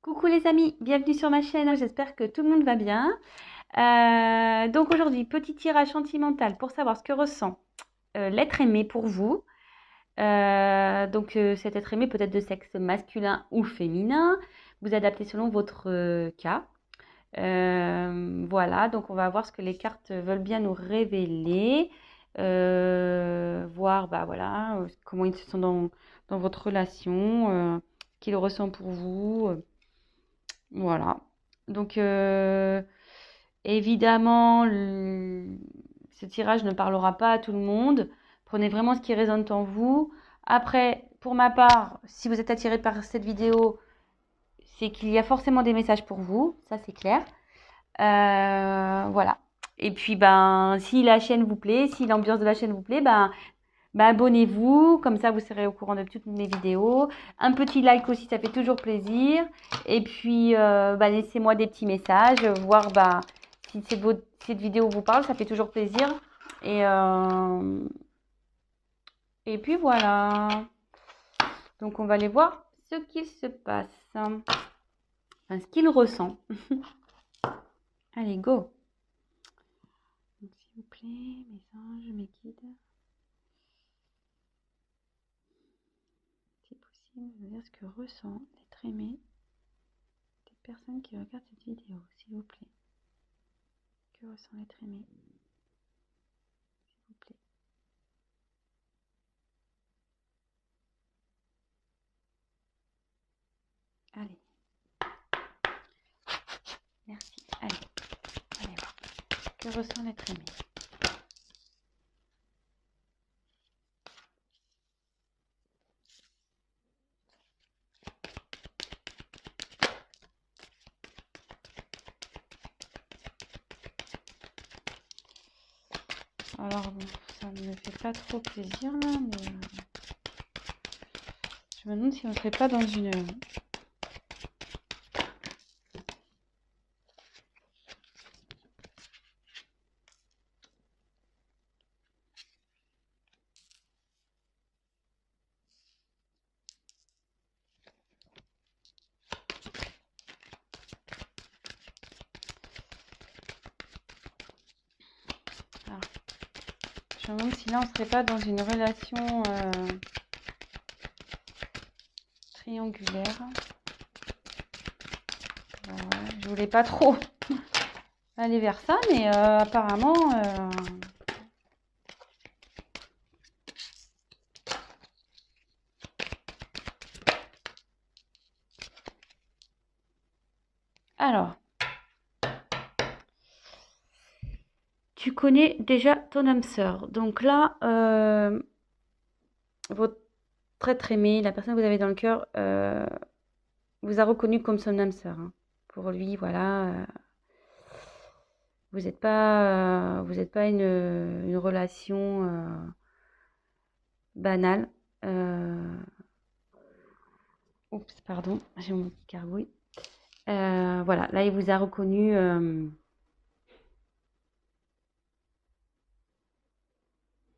Coucou les amis, bienvenue sur ma chaîne, j'espère que tout le monde va bien. Donc aujourd'hui, petit tirage sentimental pour savoir ce que ressent l'être aimé pour vous. Cet être aimé peut être de sexe masculin ou féminin, vous adaptez selon votre cas. Voilà, donc on va voir ce que les cartes veulent bien nous révéler, voir bah, voilà, comment ils se sont dans votre relation, qu'ils ressentent pour vous. Voilà. Donc, évidemment, ce tirage ne parlera pas à tout le monde. Prenez vraiment ce qui résonne en vous. Après, pour ma part, si vous êtes attiré par cette vidéo, c'est qu'il y a forcément des messages pour vous. Ça, c'est clair. Voilà. Et puis, ben, si la chaîne vous plaît, si l'ambiance de la chaîne vous plaît, ben, abonnez-vous, comme ça vous serez au courant de toutes mes vidéos. Un petit like aussi, ça fait toujours plaisir. Et puis, laissez-moi des petits messages, voir si cette vidéo vous parle, ça fait toujours plaisir. Et puis voilà. Donc, on va aller voir ce qu'il se passe. Enfin, ce qu'il ressent. Allez, go. Donc, s'il vous plaît, mes anges, mes guides. Si possible, je veux dire ce que ressent l'être aimé des personnes qui regardent cette vidéo, s'il vous plaît. Que ressent l'être aimé, s'il vous plaît. Allez. Merci. Allez voir. Que ressent l'être aimé? Alors bon, ça ne me fait pas trop plaisir là, mais je me demande si on ne serait pas dans une... Alors, je me demande si là on ne serait pas dans une relation triangulaire. Je voulais pas trop aller vers ça, mais apparemment... Alors, tu connais déjà ton âme sœur. Donc là, votre être aimé, la personne que vous avez dans le cœur, vous a reconnu comme son âme sœur. Hein. Pour lui, voilà, vous n'êtes pas une relation banale. Oups, pardon, j'ai mon petit gargouille. Voilà, là, il vous a reconnu.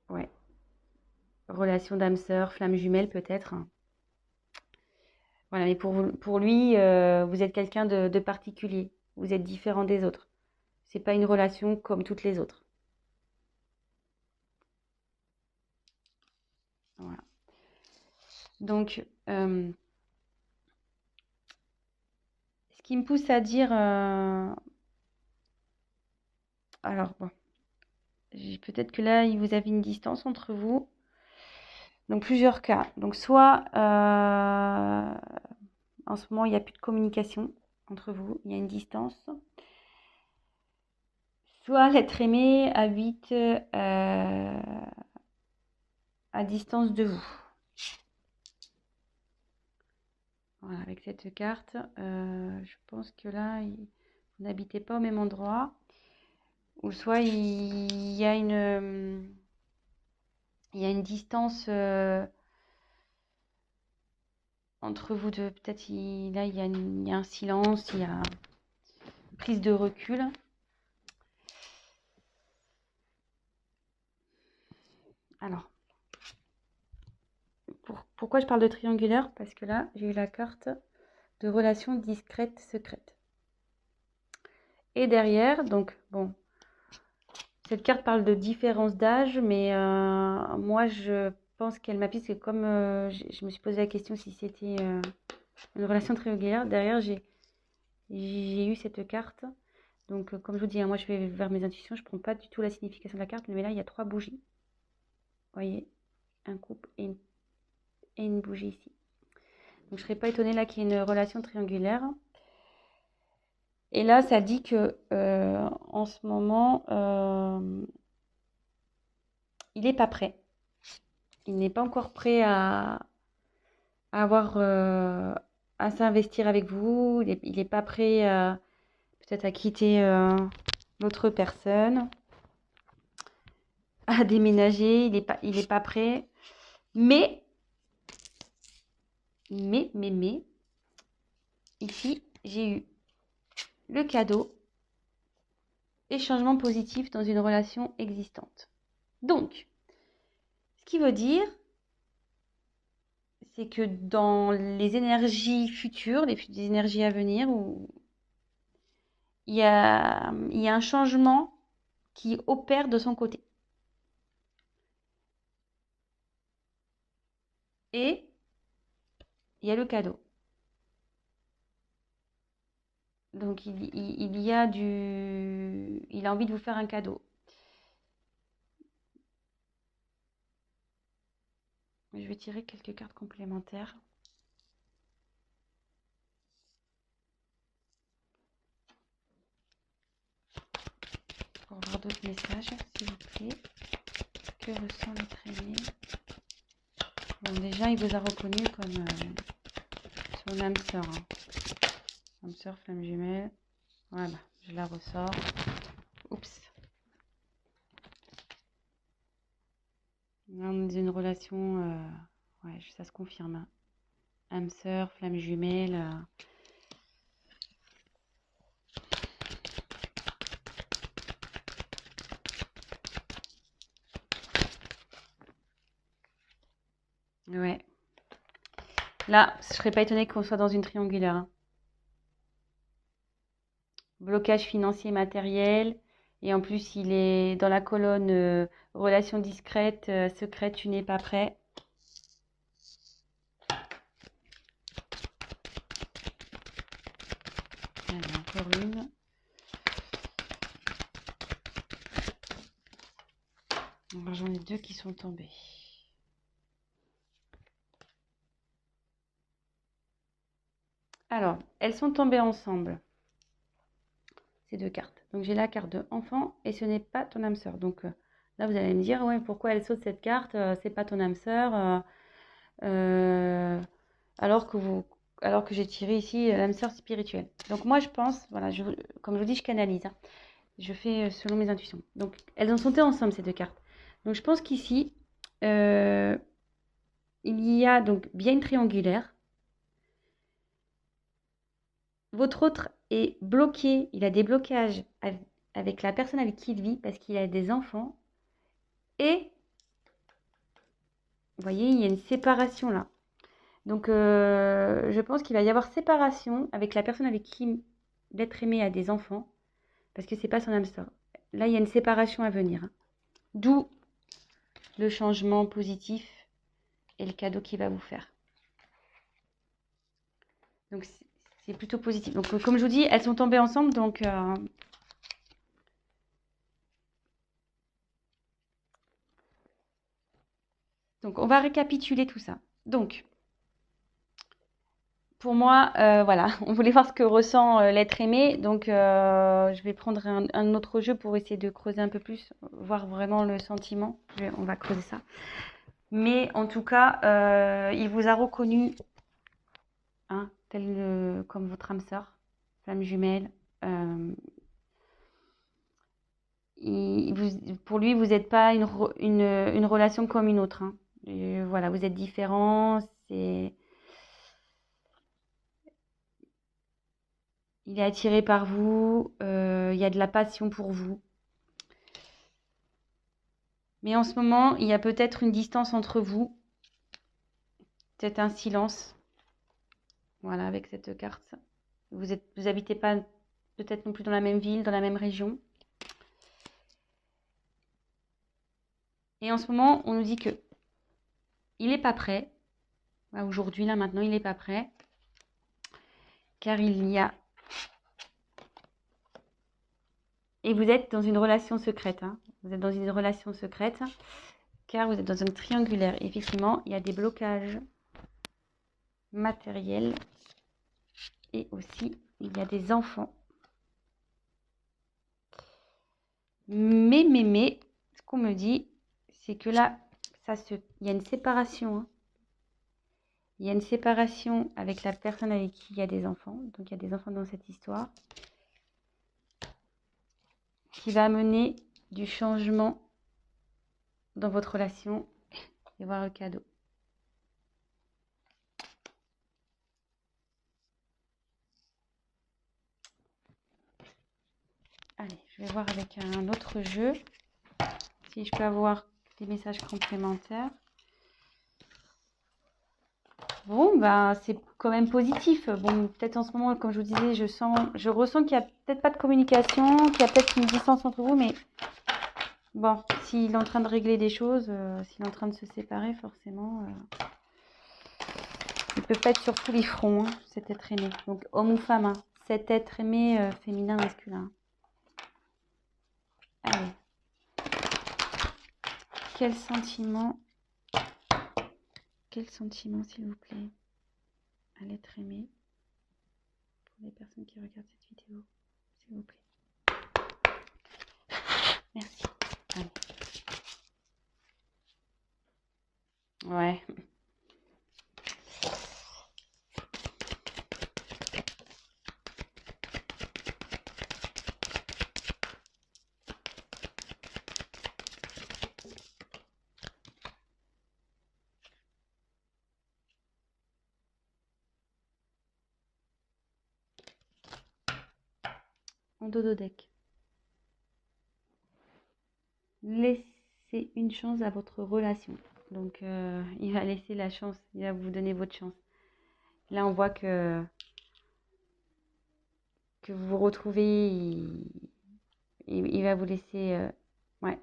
Ouais, relation d'âme sœur, flamme jumelle peut-être. Voilà, mais pour lui, vous êtes quelqu'un de particulier. Vous êtes différent des autres. C'est pas une relation comme toutes les autres. Voilà. Donc, ce qui me pousse à dire, alors bon, peut-être que là, vous avez une distance entre vous. Donc, plusieurs cas. Donc, soit en ce moment, il n'y a plus de communication entre vous, il y a une distance. Soit l'être aimé habite à distance de vous. Voilà, avec cette carte, je pense que là, vous n'habitez pas au même endroit. Ou soit il y a une distance entre vous deux. Peut-être là, il y a un silence, il y a une prise de recul. Alors, pourquoi je parle de triangulaire? Parce que là, j'ai eu la carte de relations discrètes, secrètes. Et derrière, donc bon, cette carte parle de différence d'âge, mais moi je pense qu'elle m'appuie, parce que comme je me suis posé la question si c'était une relation triangulaire, derrière j'ai eu cette carte. Donc comme je vous dis, hein, moi je vais vers mes intuitions, je ne prends pas du tout la signification de la carte, mais là il y a 3 bougies. Vous voyez, un couple et une bougie ici. Donc je ne serais pas étonnée là qu'il y ait une relation triangulaire. Et là, ça dit que en ce moment, il n'est pas prêt. Il n'est pas encore prêt à avoir à s'investir avec vous. Il n'est pas prêt peut-être à quitter l'autre personne, à déménager. Il est pas prêt. Mais, ici, j'ai eu le cadeau et changement positif dans une relation existante. Donc, ce qui veut dire, c'est que dans les énergies futures, les énergies à venir, où il y a un changement qui opère de son côté. Et il y a le cadeau. Donc il a envie de vous faire un cadeau. Je vais tirer quelques cartes complémentaires. Pour voir d'autres messages, s'il vous plaît. Que ressent l'être aimé? Bon, déjà, il vous a reconnu comme son âme sœur. Hein. Âme sœur, flamme jumelle. Voilà, je la ressors. Oups. On est dans une relation, ouais, ça se confirme. Hein. Âme sœur, flamme jumelle. Ouais. Là, je serais pas étonnée qu'on soit dans une triangulaire. Hein. Blocage financier matériel. Et en plus, il est dans la colonne relation discrète, secrète, tu n'es pas prêt. Allez, encore une. Alors, j'en ai 2 qui sont tombés. Alors, elles sont tombées ensemble. Ces 2 cartes. Donc, j'ai la carte de enfant et ce n'est pas ton âme sœur. Donc, là, vous allez me dire, ouais, pourquoi elle saute cette carte? C'est pas ton âme sœur. Alors que j'ai tiré ici l'âme sœur spirituelle. Donc, moi, je pense, voilà, comme je vous dis, je canalise. Hein. Je fais selon mes intuitions. Donc, elles ont sauté ensemble, ces 2 cartes. Donc, je pense qu'ici, il y a donc bien une triangulaire. Votre autre est bloqué, il a des blocages avec la personne avec qui il vit parce qu'il a des enfants. Et, vous voyez, il y a une séparation là. Donc, je pense qu'il va y avoir séparation avec la personne avec qui l'être aimé a des enfants parce que c'est pas son âme sœur. Là, il y a une séparation à venir. Hein. D'où le changement positif et le cadeau qu'il va vous faire. Donc, c'est plutôt positif. Donc, comme je vous dis, elles sont tombées ensemble. Donc, on va récapituler tout ça. Donc, pour moi, voilà, on voulait voir ce que ressent l'être aimé. Donc, je vais prendre un autre jeu pour essayer de creuser un peu plus, voir vraiment le sentiment. On va creuser ça. Mais en tout cas, il vous a reconnu, hein, tel comme votre âme sœur, flamme jumelle. Pour lui, vous n'êtes pas une relation comme une autre. Hein. Et voilà, vous êtes différents. Il est attiré par vous. Il y a de la passion pour vous. Mais en ce moment, il y a peut-être une distance entre vous. Peut-être un silence. Voilà, avec cette carte. Vous habitez pas peut-être non plus dans la même ville, dans la même région. Et en ce moment, on nous dit que il n'est pas prêt. Aujourd'hui, là, maintenant, il n'est pas prêt. Car il y a... Et vous êtes dans une relation secrète. Hein. Vous êtes dans une relation secrète. Car vous êtes dans un triangulaire. Effectivement, il y a des blocages matériels. Et aussi, il y a des enfants. Mais, ce qu'on me dit, c'est que là, il y a une séparation. Hein. Il y a une séparation avec la personne avec qui il y a des enfants. Donc, il y a des enfants dans cette histoire. Qui va amener du changement dans votre relation et voir le cadeau. Allez, je vais voir avec un autre jeu si je peux avoir des messages complémentaires. Bon, bah, c'est quand même positif. Bon, peut-être en ce moment, comme je vous disais, je ressens qu'il n'y a peut-être pas de communication, qu'il y a peut-être une distance entre vous, mais bon, s'il est en train de régler des choses, s'il est en train de se séparer, forcément, il peut pas être sur tous les fronts, hein, cet être aimé. Donc, homme ou femme, hein, cet être aimé féminin, masculin. Allez. Quel sentiment, s'il vous plaît, à l'être aimé pour les personnes qui regardent cette vidéo, s'il vous plaît. Merci. Allez. Ouais. En dodo deck. Laissez une chance à votre relation. Donc, il va laisser la chance, il va vous donner votre chance. Là, on voit que vous vous retrouvez, il va vous laisser... ouais,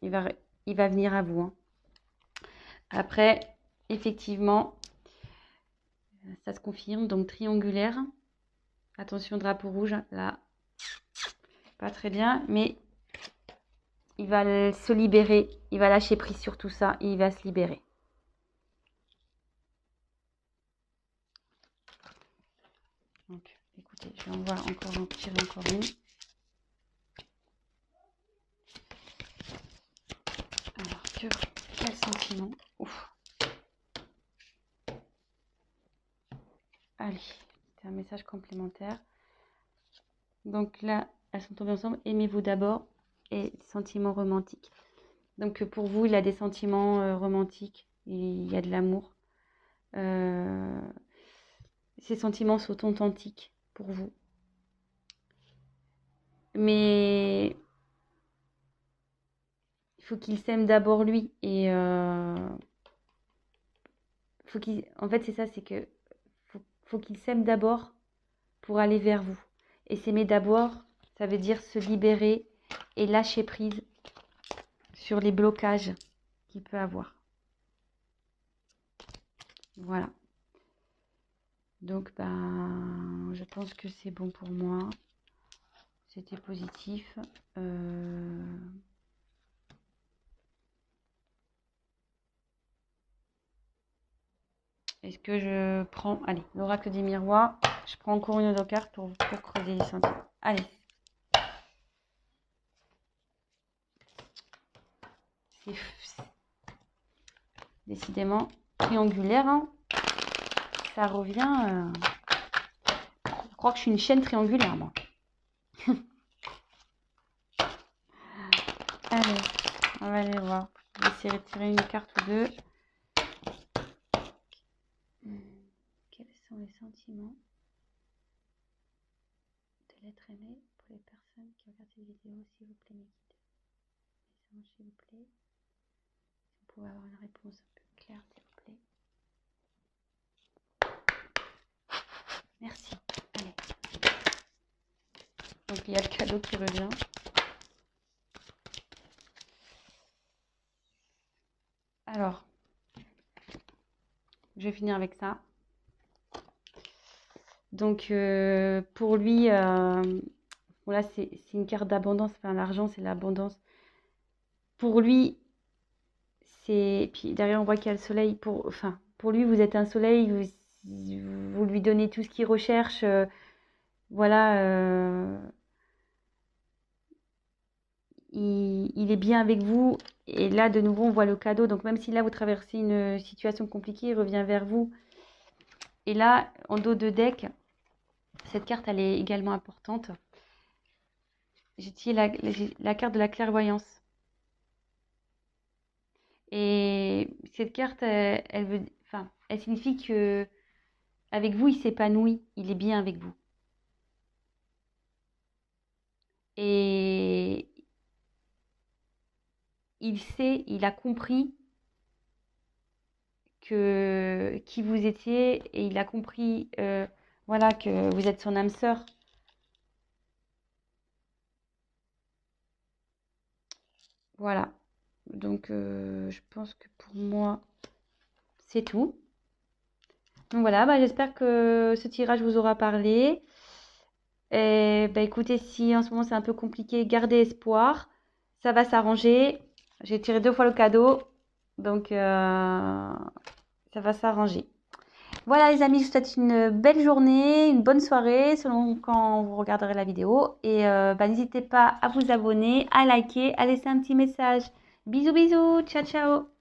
il va venir à vous. Hein. Après, effectivement, ça se confirme. Donc, triangulaire. Attention, drapeau rouge, là. Pas très bien, mais il va se libérer. Il va lâcher prise sur tout ça et il va se libérer. Donc, écoutez, je vais en voir encore, tirer encore une. Alors, quel sentiment? Ouf. Allez, c'est un message complémentaire. Donc là, elles sont tombées ensemble. Aimez-vous d'abord et sentiments romantiques. Donc pour vous, il y a des sentiments romantiques. Il y a de l'amour. Ces sentiments sont authentiques pour vous. Mais il faut qu'il s'aime d'abord lui. Et faut qu'il... En fait, c'est ça, c'est que faut qu'il s'aime d'abord pour aller vers vous. Et s'aimer d'abord, ça veut dire se libérer et lâcher prise sur les blocages qu'il peut avoir. Voilà. Donc, ben, je pense que c'est bon pour moi. C'était positif. Est-ce que je prends... Allez, l'oracle des miroirs. Je prends encore une autre carte pour creuser les sentiments. Allez. C'est décidément triangulaire. Hein. Ça revient... Je crois que je suis une chaîne triangulaire, moi. Allez, on va aller voir. Je vais essayer de tirer une carte ou deux. Quels sont les sentiments de l'être aimé pour les personnes qui regardent cette vidéo, s'il vous plaît, mes guides. S'il vous plaît. Si vous pouvez avoir une réponse un peu claire, s'il vous plaît. Donc il y a le cadeau qui revient. Alors, je vais finir avec ça. Donc pour lui, voilà, c'est une carte d'abondance. Enfin, l'argent, c'est l'abondance. Pour lui, c'est. Puis derrière, on voit qu'il y a le soleil. Enfin, pour lui, vous êtes un soleil. Vous lui donnez tout ce qu'il recherche. Voilà. Il est bien avec vous. Et là, de nouveau, on voit le cadeau. Donc, même si là, vous traversez une situation compliquée, il revient vers vous. Et là, en dos de deck, cette carte, elle est également importante. J'ai tiré la carte de la clairvoyance. Et cette carte, elle signifie que avec vous, il s'épanouit, il est bien avec vous. Et il sait, il a compris qui vous étiez et il a compris, voilà, que vous êtes son âme sœur. Voilà. Donc, je pense que pour moi, c'est tout. Donc voilà, bah, j'espère que ce tirage vous aura parlé. Et bah, écoutez, si en ce moment c'est un peu compliqué, gardez espoir. Ça va s'arranger. J'ai tiré 2 fois le cadeau. Donc, ça va s'arranger. Voilà les amis, je vous souhaite une belle journée, une bonne soirée selon quand vous regarderez la vidéo. Et bah, n'hésitez pas à vous abonner, à liker, à laisser un petit message. Bisous bisous, ciao ciao.